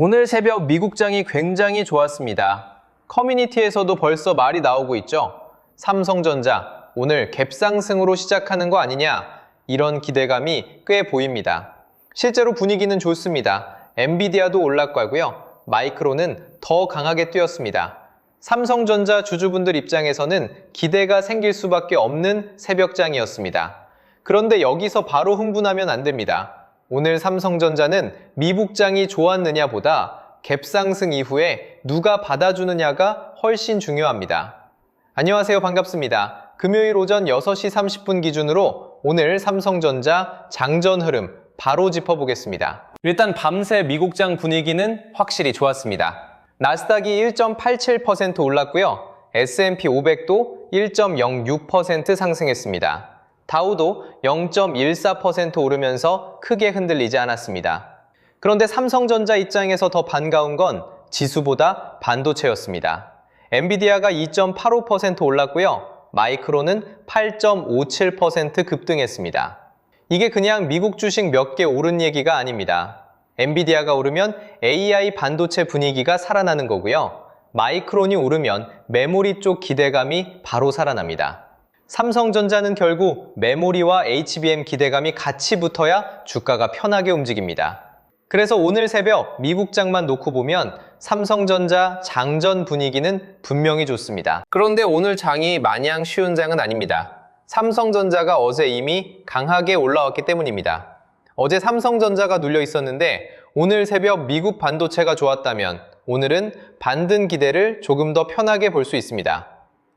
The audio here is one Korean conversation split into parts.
오늘 새벽 미국장이 굉장히 좋았습니다. 커뮤니티에서도 벌써 말이 나오고 있죠. 삼성전자 오늘 갭상승으로 시작하는 거 아니냐, 이런 기대감이 꽤 보입니다. 실제로 분위기는 좋습니다. 엔비디아도 올랐고요. 마이크론은 더 강하게 뛰었습니다. 삼성전자 주주분들 입장에서는 기대가 생길 수밖에 없는 새벽장이었습니다. 그런데 여기서 바로 흥분하면 안 됩니다. 오늘 삼성전자는 미국장이 좋았느냐 보다 갭상승 이후에 누가 받아주느냐가 훨씬 중요합니다. 안녕하세요. 반갑습니다. 금요일 오전 6시 30분 기준으로 오늘 삼성전자 장전 흐름 바로 짚어보겠습니다. 일단 밤새 미국장 분위기는 확실히 좋았습니다. 나스닥이 1.87% 올랐고요. S&P 500도 1.06% 상승했습니다. 다우도 0.14% 오르면서 크게 흔들리지 않았습니다. 그런데 삼성전자 입장에서 더 반가운 건 지수보다 반도체였습니다. 엔비디아가 2.85% 올랐고요. 마이크론은 8.57% 급등했습니다. 이게 그냥 미국 주식 몇 개 오른 얘기가 아닙니다. 엔비디아가 오르면 AI 반도체 분위기가 살아나는 거고요. 마이크론이 오르면 메모리 쪽 기대감이 바로 살아납니다. 삼성전자는 결국 메모리와 HBM 기대감이 같이 붙어야 주가가 편하게 움직입니다. 그래서 오늘 새벽 미국장만 놓고 보면 삼성전자 장전 분위기는 분명히 좋습니다. 그런데 오늘 장이 마냥 쉬운 장은 아닙니다. 삼성전자가 어제 이미 강하게 올라왔기 때문입니다. 어제 삼성전자가 눌려 있었는데 오늘 새벽 미국 반도체가 좋았다면 오늘은 반등 기대를 조금 더 편하게 볼 수 있습니다.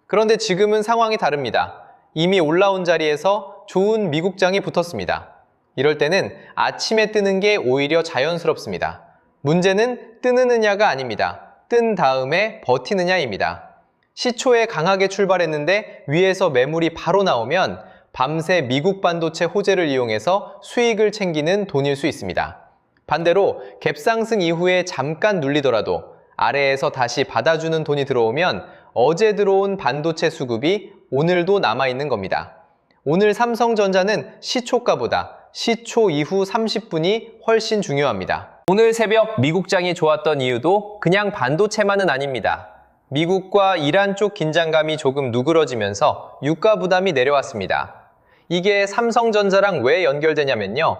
그런데 지금은 상황이 다릅니다. 이미 올라온 자리에서 좋은 미국장이 붙었습니다. 이럴 때는 아침에 뜨는 게 오히려 자연스럽습니다. 문제는 뜨느냐가 아닙니다. 뜬 다음에 버티느냐입니다. 시초에 강하게 출발했는데 위에서 매물이 바로 나오면 밤새 미국 반도체 호재를 이용해서 수익을 챙기는 돈일 수 있습니다. 반대로 갭상승 이후에 잠깐 눌리더라도 아래에서 다시 받아주는 돈이 들어오면 어제 들어온 반도체 수급이 오늘도 남아있는 겁니다. 오늘 삼성전자는 시초가보다 시초 이후 30분이 훨씬 중요합니다. 오늘 새벽 미국장이 좋았던 이유도 그냥 반도체만은 아닙니다. 미국과 이란 쪽 긴장감이 조금 누그러지면서 유가 부담이 내려왔습니다. 이게 삼성전자랑 왜 연결되냐면요.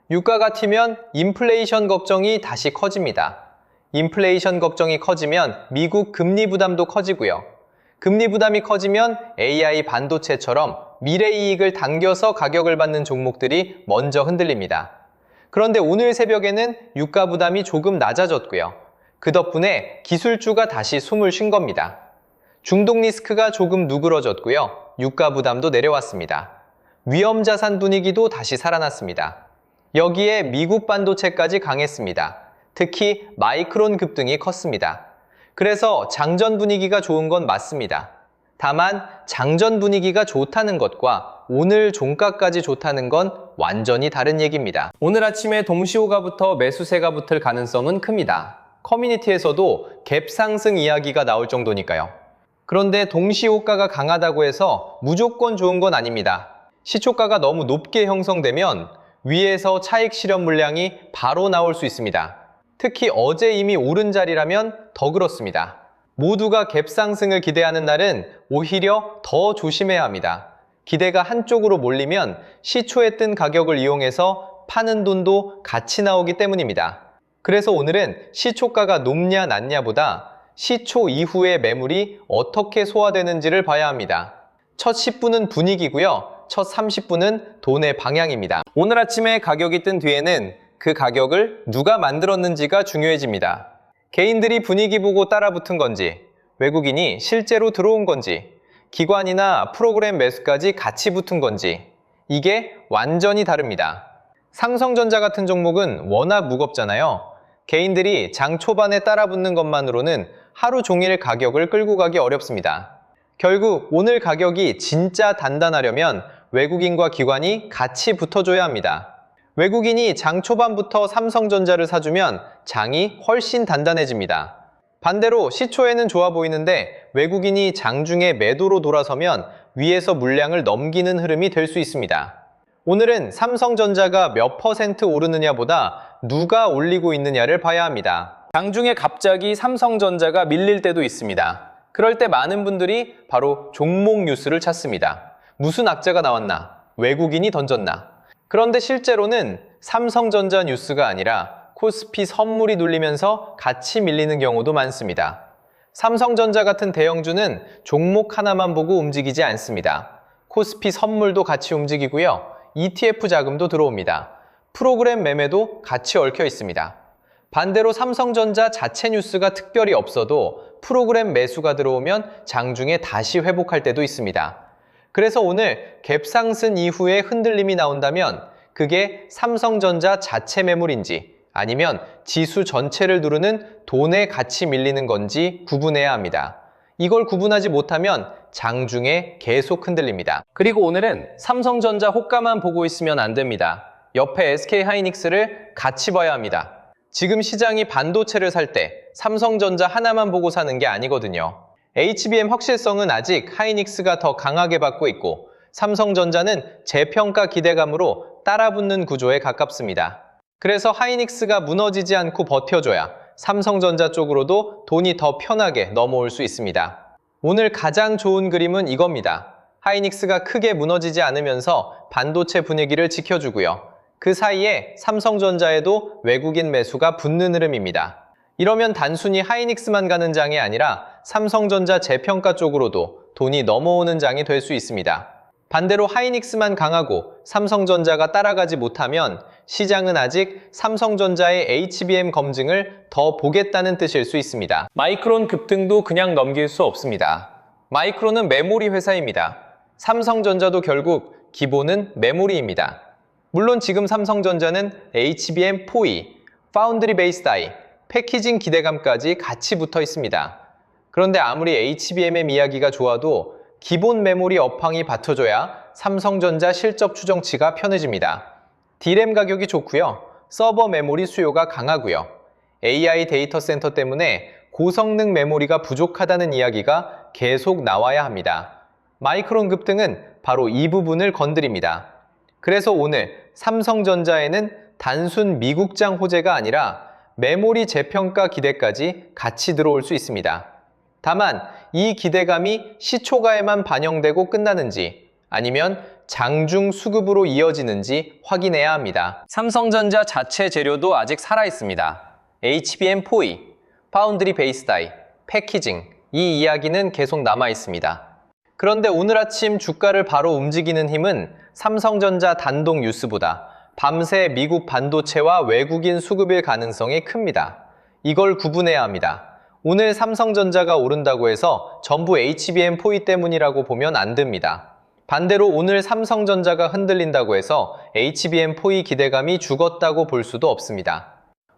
유가가 튀면 인플레이션 걱정이 다시 커집니다. 인플레이션 걱정이 커지면 미국 금리 부담도 커지고요. 금리 부담이 커지면 AI 반도체처럼 미래 이익을 당겨서 가격을 받는 종목들이 먼저 흔들립니다. 그런데 오늘 새벽에는 유가 부담이 조금 낮아졌고요. 그 덕분에 기술주가 다시 숨을 쉰 겁니다. 중동 리스크가 조금 누그러졌고요. 유가 부담도 내려왔습니다. 위험 자산 분위기도 다시 살아났습니다. 여기에 미국 반도체까지 강했습니다. 특히 마이크론 급등이 컸습니다. 그래서 장전 분위기가 좋은 건 맞습니다. 다만 장전 분위기가 좋다는 것과 오늘 종가까지 좋다는 건 완전히 다른 얘기입니다. 오늘 아침에 동시호가부터 매수세가 붙을 가능성은 큽니다. 커뮤니티에서도 갭 상승 이야기가 나올 정도니까요. 그런데 동시호가가 강하다고 해서 무조건 좋은 건 아닙니다. 시초가가 너무 높게 형성되면 위에서 차익 실현 물량이 바로 나올 수 있습니다. 특히 어제 이미 오른 자리라면 더 그렇습니다. 모두가 갭상승을 기대하는 날은 오히려 더 조심해야 합니다. 기대가 한쪽으로 몰리면 시초에 뜬 가격을 이용해서 파는 돈도 같이 나오기 때문입니다. 그래서 오늘은 시초가가 높냐 낮냐보다 시초 이후의 매물이 어떻게 소화되는지를 봐야 합니다. 첫 10분은 분위기고요. 첫 30분은 돈의 방향입니다. 오늘 아침에 가격이 뜬 뒤에는 그 가격을 누가 만들었는지가 중요해집니다. 개인들이 분위기 보고 따라붙은 건지, 외국인이 실제로 들어온 건지, 기관이나 프로그램 매수까지 같이 붙은 건지, 이게 완전히 다릅니다. 삼성전자 같은 종목은 워낙 무겁잖아요. 개인들이 장 초반에 따라붙는 것만으로는 하루 종일 가격을 끌고 가기 어렵습니다. 결국 오늘 가격이 진짜 단단하려면 외국인과 기관이 같이 붙어줘야 합니다. 외국인이 장 초반부터 삼성전자를 사주면 장이 훨씬 단단해집니다. 반대로 시초에는 좋아 보이는데 외국인이 장중에 매도로 돌아서면 위에서 물량을 넘기는 흐름이 될 수 있습니다. 오늘은 삼성전자가 몇 퍼센트 오르느냐보다 누가 올리고 있느냐를 봐야 합니다. 장중에 갑자기 삼성전자가 밀릴 때도 있습니다. 그럴 때 많은 분들이 바로 종목 뉴스를 찾습니다. 무슨 악재가 나왔나? 외국인이 던졌나? 그런데 실제로는 삼성전자 뉴스가 아니라 코스피 선물이 눌리면서 같이 밀리는 경우도 많습니다. 삼성전자 같은 대형주는 종목 하나만 보고 움직이지 않습니다. 코스피 선물도 같이 움직이고요. ETF 자금도 들어옵니다. 프로그램 매매도 같이 얽혀 있습니다. 반대로 삼성전자 자체 뉴스가 특별히 없어도 프로그램 매수가 들어오면 장중에 다시 회복할 때도 있습니다. 그래서 오늘 갭상승 이후에 흔들림이 나온다면 그게 삼성전자 자체 매물인지 아니면 지수 전체를 누르는 돈에 같이 밀리는 건지 구분해야 합니다. 이걸 구분하지 못하면 장중에 계속 흔들립니다. 그리고 오늘은 삼성전자 호가만 보고 있으면 안 됩니다. 옆에 SK하이닉스를 같이 봐야 합니다. 지금 시장이 반도체를 살 때 삼성전자 하나만 보고 사는 게 아니거든요. HBM 확실성은 아직 하이닉스가 더 강하게 받고 있고 삼성전자는 재평가 기대감으로 따라붙는 구조에 가깝습니다. 그래서 하이닉스가 무너지지 않고 버텨줘야 삼성전자 쪽으로도 돈이 더 편하게 넘어올 수 있습니다. 오늘 가장 좋은 그림은 이겁니다. 하이닉스가 크게 무너지지 않으면서 반도체 분위기를 지켜주고요. 그 사이에 삼성전자에도 외국인 매수가 붙는 흐름입니다. 이러면 단순히 하이닉스만 가는 장이 아니라 삼성전자 재평가 쪽으로도 돈이 넘어오는 장이 될 수 있습니다. 반대로 하이닉스만 강하고 삼성전자가 따라가지 못하면 시장은 아직 삼성전자의 HBM 검증을 더 보겠다는 뜻일 수 있습니다. 마이크론 급등도 그냥 넘길 수 없습니다. 마이크론은 메모리 회사입니다. 삼성전자도 결국 기본은 메모리입니다. 물론 지금 삼성전자는 HBM4E, 파운드리 베이스 다이, 패키징 기대감까지 같이 붙어 있습니다. 그런데 아무리 HBM의 이야기가 좋아도 기본 메모리 업황이 받쳐줘야 삼성전자 실적 추정치가 편해집니다. D램 가격이 좋고요. 서버 메모리 수요가 강하고요. AI 데이터 센터 때문에 고성능 메모리가 부족하다는 이야기가 계속 나와야 합니다. 마이크론 급등은 바로 이 부분을 건드립니다. 그래서 오늘 삼성전자에는 단순 미국장 호재가 아니라 메모리 재평가 기대까지 같이 들어올 수 있습니다. 다만 이 기대감이 시초가에만 반영되고 끝나는지 아니면 장중 수급으로 이어지는지 확인해야 합니다. 삼성전자 자체 재료도 아직 살아있습니다. HBM4E, 파운드리 베이스 다이, 패키징, 이 이야기는 계속 남아있습니다. 그런데 오늘 아침 주가를 바로 움직이는 힘은 삼성전자 단독 뉴스보다 밤새 미국 반도체와 외국인 수급일 가능성이 큽니다. 이걸 구분해야 합니다. 오늘 삼성전자가 오른다고 해서 전부 HBM4E 때문이라고 보면 안 됩니다. 반대로 오늘 삼성전자가 흔들린다고 해서 HBM4E 기대감이 죽었다고 볼 수도 없습니다.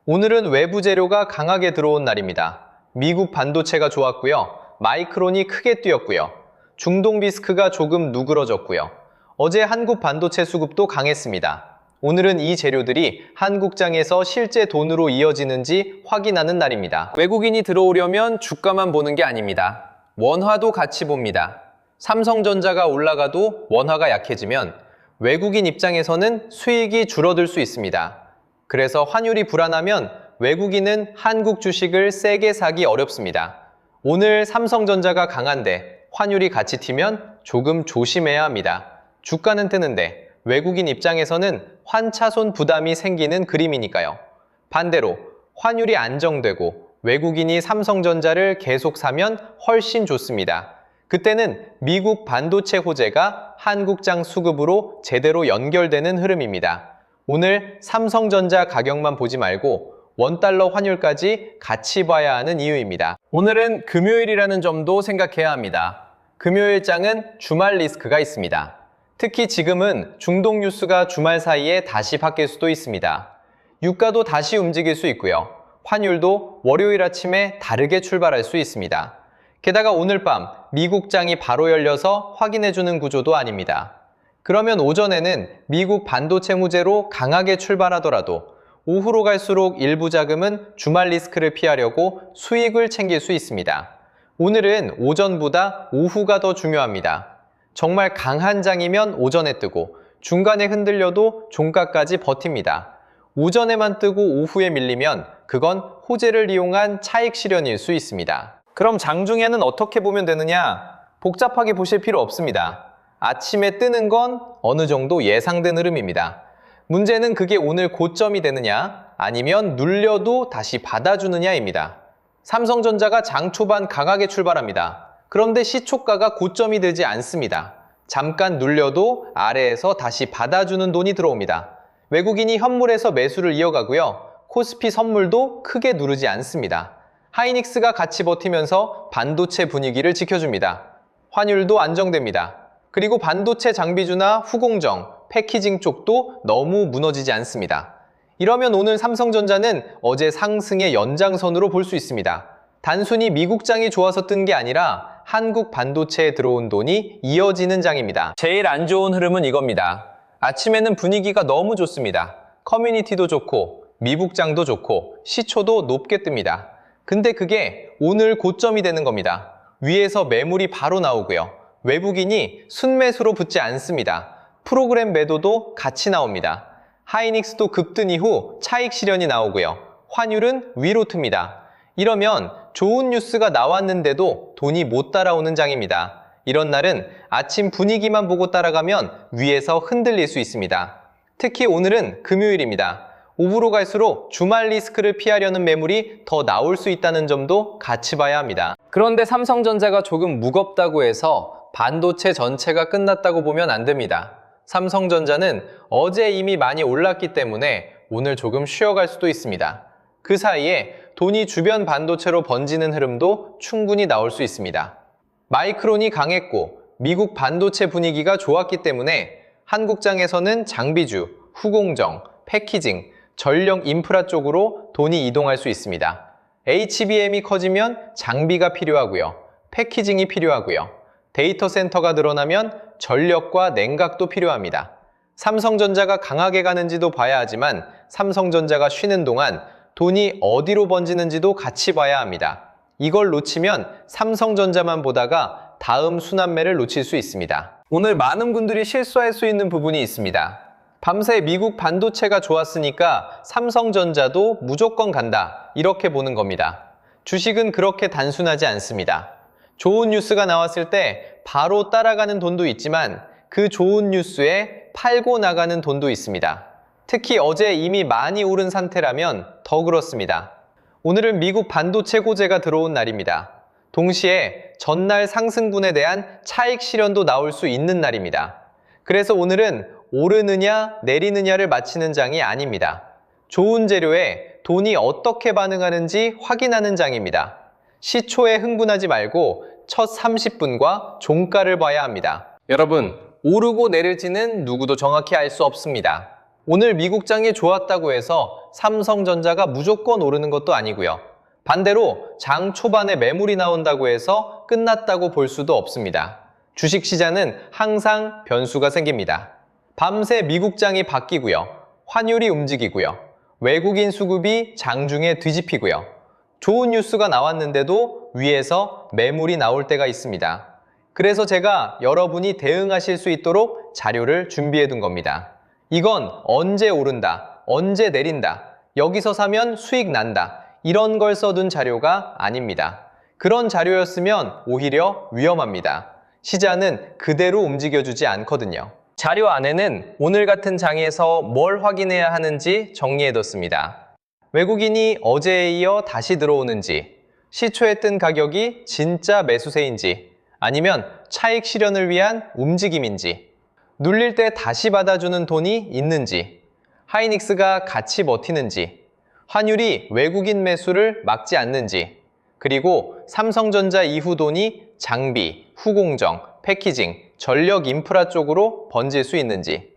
오늘은 외부 재료가 강하게 들어온 날입니다. 미국 반도체가 좋았고요. 마이크론이 크게 뛰었고요. 중동 비스크가 조금 누그러졌고요. 어제 한국 반도체 수급도 강했습니다. 오늘은 이 재료들이 한국장에서 실제 돈으로 이어지는지 확인하는 날입니다. 외국인이 들어오려면 주가만 보는 게 아닙니다. 원화도 같이 봅니다. 삼성전자가 올라가도 원화가 약해지면 외국인 입장에서는 수익이 줄어들 수 있습니다. 그래서 환율이 불안하면 외국인은 한국 주식을 세게 사기 어렵습니다. 오늘 삼성전자가 강한데 환율이 같이 튀면 조금 조심해야 합니다. 주가는 뜨는데 외국인 입장에서는 환차손 부담이 생기는 그림이니까요. 반대로 환율이 안정되고 외국인이 삼성전자를 계속 사면 훨씬 좋습니다. 그때는 미국 반도체 호재가 한국장 수급으로 제대로 연결되는 흐름입니다. 오늘 삼성전자 가격만 보지 말고 원달러 환율까지 같이 봐야 하는 이유입니다. 오늘은 금요일이라는 점도 생각해야 합니다. 금요일장은 주말 리스크가 있습니다. 특히 지금은 중동 뉴스가 주말 사이에 다시 바뀔 수도 있습니다. 유가도 다시 움직일 수 있고요. 환율도 월요일 아침에 다르게 출발할 수 있습니다. 게다가 오늘 밤 미국장이 바로 열려서 확인해주는 구조도 아닙니다. 그러면 오전에는 미국 반도체 무제로 강하게 출발하더라도 오후로 갈수록 일부 자금은 주말 리스크를 피하려고 수익을 챙길 수 있습니다. 오늘은 오전보다 오후가 더 중요합니다. 정말 강한 장이면 오전에 뜨고 중간에 흔들려도 종가까지 버팁니다. 오전에만 뜨고 오후에 밀리면 그건 호재를 이용한 차익 실현일 수 있습니다. 그럼 장중에는 어떻게 보면 되느냐? 복잡하게 보실 필요 없습니다. 아침에 뜨는 건 어느 정도 예상된 흐름입니다. 문제는 그게 오늘 고점이 되느냐, 아니면 눌려도 다시 받아주느냐입니다. 삼성전자가 장 초반 강하게 출발합니다. 그런데 시초가가 고점이 되지 않습니다. 잠깐 눌려도 아래에서 다시 받아주는 돈이 들어옵니다. 외국인이 현물에서 매수를 이어가고요. 코스피 선물도 크게 누르지 않습니다. 하이닉스가 같이 버티면서 반도체 분위기를 지켜줍니다. 환율도 안정됩니다. 그리고 반도체 장비주나 후공정, 패키징 쪽도 너무 무너지지 않습니다. 이러면 오늘 삼성전자는 어제 상승의 연장선으로 볼 수 있습니다. 단순히 미국장이 좋아서 뜬 게 아니라 한국 반도체에 들어온 돈이 이어지는 장입니다. 제일 안 좋은 흐름은 이겁니다. 아침에는 분위기가 너무 좋습니다. 커뮤니티도 좋고 미국장도 좋고 시초도 높게 뜹니다. 근데 그게 오늘 고점이 되는 겁니다. 위에서 매물이 바로 나오고요. 외국인이 순매수로 붙지 않습니다. 프로그램 매도도 같이 나옵니다. 하이닉스도 급등 이후 차익 실현이 나오고요. 환율은 위로 틉니다. 이러면 좋은 뉴스가 나왔는데도 돈이 못 따라오는 장입니다. 이런 날은 아침 분위기만 보고 따라가면 위에서 흔들릴 수 있습니다. 특히 오늘은 금요일입니다. 오후로 갈수록 주말 리스크를 피하려는 매물이 더 나올 수 있다는 점도 같이 봐야 합니다. 그런데 삼성전자가 조금 무겁다고 해서 반도체 전체가 끝났다고 보면 안 됩니다. 삼성전자는 어제 이미 많이 올랐기 때문에 오늘 조금 쉬어갈 수도 있습니다. 그 사이에 돈이 주변 반도체로 번지는 흐름도 충분히 나올 수 있습니다. 마이크론이 강했고 미국 반도체 분위기가 좋았기 때문에 한국장에서는 장비주, 후공정, 패키징, 전력 인프라 쪽으로 돈이 이동할 수 있습니다. HBM이 커지면 장비가 필요하고요. 패키징이 필요하고요. 데이터 센터가 늘어나면 전력과 냉각도 필요합니다. 삼성전자가 강하게 가는지도 봐야 하지만 삼성전자가 쉬는 동안 돈이 어디로 번지는지도 같이 봐야 합니다. 이걸 놓치면 삼성전자만 보다가 다음 순환매를 놓칠 수 있습니다. 오늘 많은 분들이 실수할 수 있는 부분이 있습니다. 밤새 미국 반도체가 좋았으니까 삼성전자도 무조건 간다, 이렇게 보는 겁니다. 주식은 그렇게 단순하지 않습니다. 좋은 뉴스가 나왔을 때 바로 따라가는 돈도 있지만 그 좋은 뉴스에 팔고 나가는 돈도 있습니다. 특히 어제 이미 많이 오른 상태라면 더 그렇습니다. 오늘은 미국 반도체 호재가 들어온 날입니다. 동시에 전날 상승분에 대한 차익 실현도 나올 수 있는 날입니다. 그래서 오늘은 오르느냐 내리느냐를 맞히는 장이 아닙니다. 좋은 재료에 돈이 어떻게 반응하는지 확인하는 장입니다. 시초에 흥분하지 말고 첫 30분과 종가를 봐야 합니다. 여러분, 오르고 내릴지는 누구도 정확히 알 수 없습니다. 오늘 미국장이 좋았다고 해서 삼성전자가 무조건 오르는 것도 아니고요. 반대로 장 초반에 매물이 나온다고 해서 끝났다고 볼 수도 없습니다. 주식시장은 항상 변수가 생깁니다. 밤새 미국장이 바뀌고요. 환율이 움직이고요. 외국인 수급이 장중에 뒤집히고요. 좋은 뉴스가 나왔는데도 위에서 매물이 나올 때가 있습니다. 그래서 제가 여러분이 대응하실 수 있도록 자료를 준비해 둔 겁니다. 이건 언제 오른다, 언제 내린다, 여기서 사면 수익 난다, 이런 걸 써둔 자료가 아닙니다. 그런 자료였으면 오히려 위험합니다. 시장은 그대로 움직여주지 않거든요. 자료 안에는 오늘 같은 장에서 뭘 확인해야 하는지 정리해뒀습니다. 외국인이 어제에 이어 다시 들어오는지, 시초에 뜬 가격이 진짜 매수세인지, 아니면 차익 실현을 위한 움직임인지, 눌릴 때 다시 받아주는 돈이 있는지, 하이닉스가 같이 버티는지, 환율이 외국인 매수를 막지 않는지, 그리고 삼성전자 이후 돈이 장비, 후공정, 패키징, 전력 인프라 쪽으로 번질 수 있는지,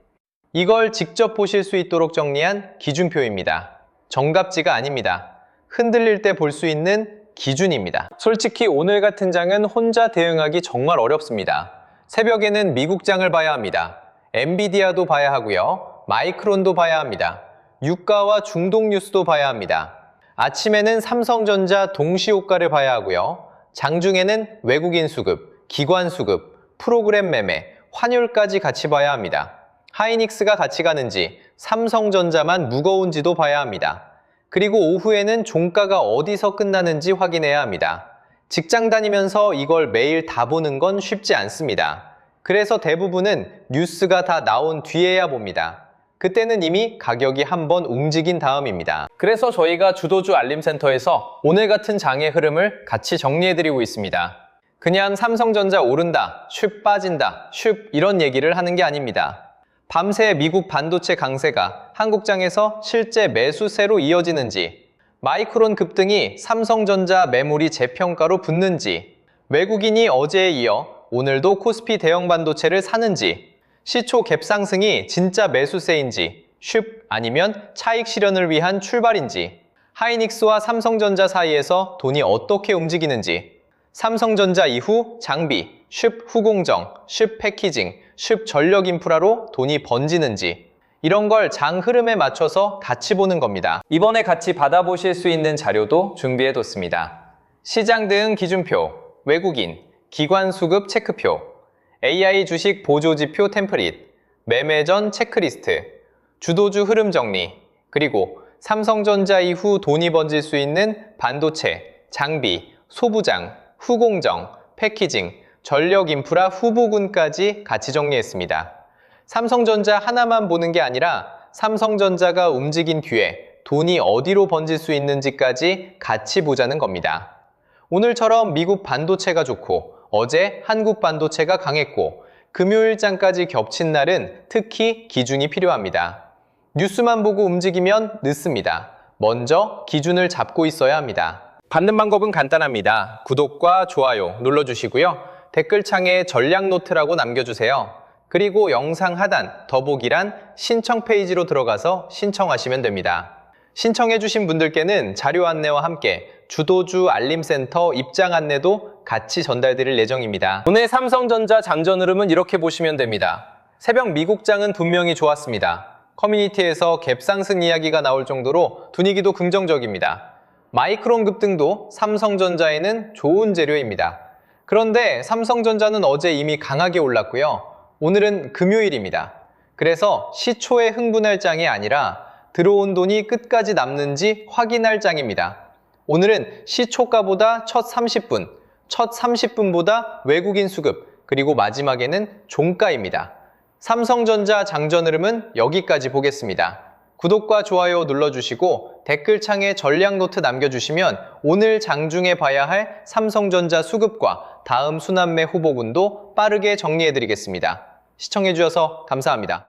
이걸 직접 보실 수 있도록 정리한 기준표입니다. 정답지가 아닙니다. 흔들릴 때 볼 수 있는 기준입니다. 솔직히 오늘 같은 장은 혼자 대응하기 정말 어렵습니다. 새벽에는 미국장을 봐야 합니다. 엔비디아도 봐야 하고요. 마이크론도 봐야 합니다. 유가와 중동 뉴스도 봐야 합니다. 아침에는 삼성전자 동시효과를 봐야 하고요. 장중에는 외국인 수급, 기관 수급, 프로그램 매매, 환율까지 같이 봐야 합니다. 하이닉스가 같이 가는지, 삼성전자만 무거운지도 봐야 합니다. 그리고 오후에는 종가가 어디서 끝나는지 확인해야 합니다. 직장 다니면서 이걸 매일 다 보는 건 쉽지 않습니다. 그래서 대부분은 뉴스가 다 나온 뒤에야 봅니다. 그때는 이미 가격이 한번 움직인 다음입니다. 그래서 저희가 주도주 알림센터에서 오늘 같은 장의 흐름을 같이 정리해드리고 있습니다. 그냥 삼성전자 오른다, 슉 빠진다, 슉 이런 얘기를 하는 게 아닙니다. 밤새 미국 반도체 강세가 한국장에서 실제 매수세로 이어지는지, 마이크론 급등이 삼성전자 매물이 재평가로 붙는지, 외국인이 어제에 이어 오늘도 코스피 대형 반도체를 사는지, 시초 갭상승이 진짜 매수세인지, 슉 아니면 차익 실현을 위한 출발인지, 하이닉스와 삼성전자 사이에서 돈이 어떻게 움직이는지, 삼성전자 이후 장비, 슉 후공정, 슉 패키징, 슉 전력 인프라로 돈이 번지는지, 이런 걸 장 흐름에 맞춰서 같이 보는 겁니다. 이번에 같이 받아보실 수 있는 자료도 준비해뒀습니다. 시장 대응 기준표, 외국인, 기관 수급 체크표, AI 주식 보조지표 템플릿, 매매 전 체크리스트, 주도주 흐름 정리, 그리고 삼성전자 이후 돈이 번질 수 있는 반도체, 장비, 소부장, 후공정, 패키징, 전력 인프라 후보군까지 같이 정리했습니다. 삼성전자 하나만 보는 게 아니라 삼성전자가 움직인 뒤에 돈이 어디로 번질 수 있는지까지 같이 보자는 겁니다. 오늘처럼 미국 반도체가 좋고 어제 한국 반도체가 강했고 금요일장까지 겹친 날은 특히 기준이 필요합니다. 뉴스만 보고 움직이면 늦습니다. 먼저 기준을 잡고 있어야 합니다. 받는 방법은 간단합니다. 구독과 좋아요 눌러주시고요. 댓글창에 전략 노트라고 남겨주세요. 그리고 영상 하단 더보기란 신청 페이지로 들어가서 신청하시면 됩니다. 신청해주신 분들께는 자료 안내와 함께 주도주 알림센터 입장 안내도 같이 전달드릴 예정입니다. 오늘 삼성전자 장전 흐름은 이렇게 보시면 됩니다. 새벽 미국장은 분명히 좋았습니다. 커뮤니티에서 갭상승 이야기가 나올 정도로 분위기도 긍정적입니다. 마이크론 급등도 삼성전자에는 좋은 재료입니다. 그런데 삼성전자는 어제 이미 강하게 올랐고요. 오늘은 금요일입니다. 그래서 시초에 흥분할 장이 아니라 들어온 돈이 끝까지 남는지 확인할 장입니다. 오늘은 시초가보다 첫 30분보다 외국인 수급, 그리고 마지막에는 종가입니다. 삼성전자 장전 흐름은 여기까지 보겠습니다. 구독과 좋아요 눌러주시고 댓글창에 전략 노트 남겨주시면 오늘 장중에 봐야 할 삼성전자 수급과 다음 순환매 후보군도 빠르게 정리해드리겠습니다. 시청해주셔서 감사합니다.